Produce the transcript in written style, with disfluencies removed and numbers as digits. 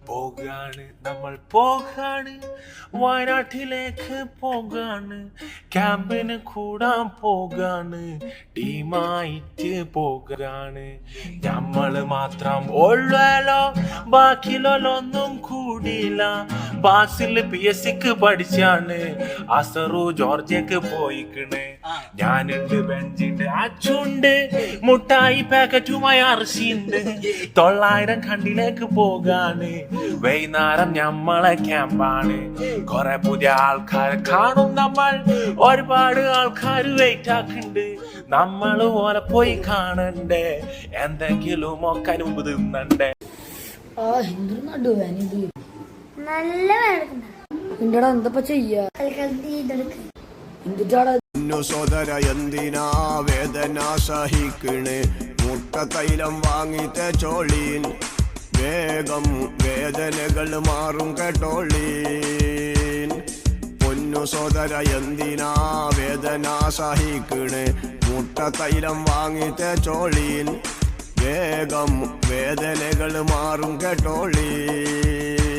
പോകാണ് നമ്മൾ പോകാണ് വയനാട്ടിലേക്ക് പോകാണ് ക്യാമ്പിന് കൂടാൻ പോകാണ് ടീമായിട്ട് പോകാണ് നമ്മള് മാത്രം ഉള്ളല്ലോ ബാക്കിയുള്ളൊന്നും കൂടിയില്ല ബാസിൽ PSCക്ക് പഠിച്ചാണ് അസറു ജോർജിയക്ക് പോയിക്കണ് ഞാനുണ്ട് ബെഞ്ചുണ്ട് അച്ചുണ്ട് മുട്ടായി പാക്കറ്റുമായി അർശിയുണ്ട് 900 കണ്ടിലേക്ക് പോകാണ് വൈകുന്നേരം ഞമ്മളെ ക്യാമ്പാണ് കുറെ പുതിയ ആൾക്കാരെ കാണും നമ്മൾ ഒരുപാട് ആൾക്കാർ വെയിറ്റ് ആക്കുന്നുണ്ട് നമ്മൾ ഓരെ പോയി കാണണ്ടേ എന്തെങ്കിലും ഒക്കെ മുമ്പ് തിന്നണ്ടേ നല്ല എന്താ ചെയ്യാ സോദര എന്തിനാ വേദന സഹിക്കണ് മുട്ട തൈലം വാങ്ങിത്തെ ചോളീൻ വേഗം വേദനകൾ മാറും കേട്ടോളീൻ പൊന്നു സോദര എന്തിനാ വേദന സഹിക്കണ് മുട്ട തൈലം വാങ്ങിത്തെ ചോളീൻ വേഗം വേദനകൾ മാറും കേട്ടോളീൻ